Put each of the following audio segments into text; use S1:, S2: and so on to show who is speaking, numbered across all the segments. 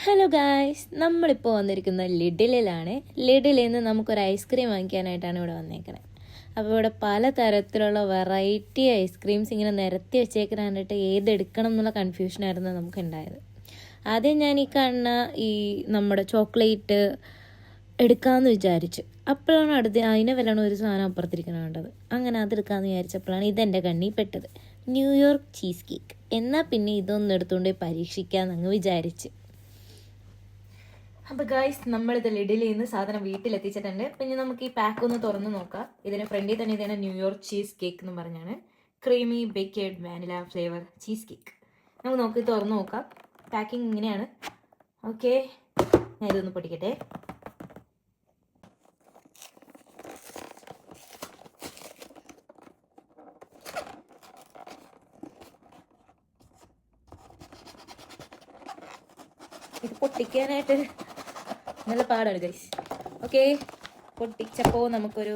S1: Hello guys, നമ്മളിപ്പോൾ വന്നിരിക്കുന്നത് ലിഡിലിലാണ്. ലിഡിലിൽ നിന്ന് നമുക്കൊരു ഐസ്ക്രീം വാങ്ങിക്കാനായിട്ടാണ് ഇവിടെ വന്നേക്കണത്. അപ്പോൾ ഇവിടെ പലതരത്തിലുള്ള വെറൈറ്റി ഐസ്ക്രീംസ് ഇങ്ങനെ നിരത്തി വെച്ചേക്കുന്ന കണ്ടിട്ട് ഏതെടുക്കണം എന്നുള്ള കൺഫ്യൂഷനായിരുന്നു നമുക്കുണ്ടായത്. ആദ്യം ഞാൻ ഈ കാണുന്ന നമ്മുടെ ചോക്ലേറ്റ് എടുക്കാമെന്ന് വിചാരിച്ചു. അപ്പോഴാണ് അതിനെ വല്ലണ ഒരു സാധനം അപ്പുറത്തിരിക്കണം കണ്ടത്. അങ്ങനെ അതെടുക്കാമെന്ന് വിചാരിച്ചപ്പോഴാണ് ഇതെൻ്റെ കണ്ണിൽ പെട്ടത്, ന്യൂയോർക്ക് ചീസ് കേക്ക്. എന്നാൽ പിന്നെ ഇതൊന്നും എടുത്തുകൊണ്ട് പരീക്ഷിക്കാമെന്ന് അങ്ങ് വിചാരിച്ച്. അപ്പോൾ ഗൈസ്, നമ്മളിത് ലിഡിലിൽ നിന്ന് സാധനം വീട്ടിലെത്തിച്ചിട്ടുണ്ട്. പിന്നെ നമുക്ക് ഈ പാക്ക് ഒന്ന് തുറന്ന് നോക്കാം. ഇതിന് ഫ്രണ്ടിൽ തന്നെ ഇതാണ് ന്യൂയോർക്ക് ചീസ് കേക്ക് എന്ന് പറഞ്ഞാണ്. Creamy baked vanilla flavour cheese cake. നമുക്ക് നോക്കി തുറന്ന് നോക്കാം. പാക്കിംഗ് ഇങ്ങനെയാണ്. ഓക്കെ, ഞാൻ ഇതൊന്ന് പൊട്ടിക്കട്ടെ. ഇത് പൊട്ടിക്കാനായിട്ട് നല്ല പാടാണ് ഗൈസ്. ഓക്കെ, പൊട്ടിച്ചപ്പോൾ നമുക്കൊരു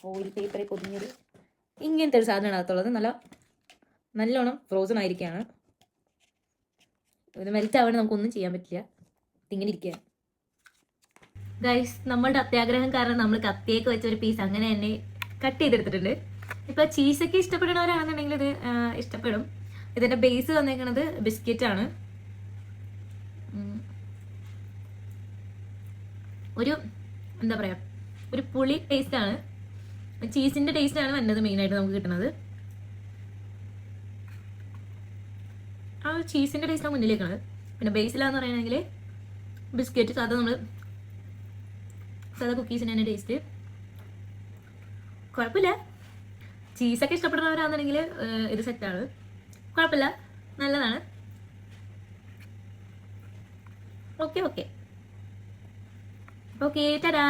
S1: ഫോയിൽ പേപ്പറിൽ പൊതിഞ്ഞൊരു ഇങ്ങനത്തെ ഒരു സാധനമാണ് അകത്തുള്ളത്. നല്ലോണം ഫ്രോസൺ ആയിരിക്കുകയാണ്. ഇത് മെൽറ്റ് ആവണം, നമുക്കൊന്നും ചെയ്യാൻ പറ്റില്ല. ഇങ്ങനെ ഇരിക്കുകയാണ് ഗൈസ്. നമ്മളുടെ അത്യാഗ്രഹം കാരണം നമ്മൾ കത്തിയൊക്കെ വെച്ചൊരു പീസ് അങ്ങനെ തന്നെ കട്ട് ചെയ്തെടുത്തിട്ടുണ്ട്. ഇപ്പോൾ ചീസൊക്കെ ഇഷ്ടപ്പെടുന്നവരാണെന്നുണ്ടെങ്കിൽ ഇത് ഇഷ്ടപ്പെടും. ഇതിൻ്റെ ബേസ് വന്നേക്കുന്നത് ബിസ്ക്കറ്റാണ്. ഒരു എന്താ പറയുക, ഒരു പുളി ടേസ്റ്റാണ്, ചീസിൻ്റെ ടേസ്റ്റാണ് വരുന്നത് മെയിനായിട്ട് നമുക്ക് കിട്ടുന്നത്. ആ ചീസിൻ്റെ ടേസ്റ്റാണ് മുന്നിലേക്കാണ്. പിന്നെ ബേസിലാന്ന് പറയുകയാണെങ്കിൽ ബിസ്ക്കറ്റ്, സാധാ കുക്കീസിൻ്റെ തന്നെ ടേസ്റ്റ്. കുഴപ്പമില്ല. ചീസൊക്കെ ഇഷ്ടപ്പെടുന്നവരാണെന്നുണ്ടെങ്കിൽ ഇത് സെറ്റാണ്. കുഴപ്പമില്ല, നല്ലതാണ്. ഓക്കെ, ടാറ്റാ.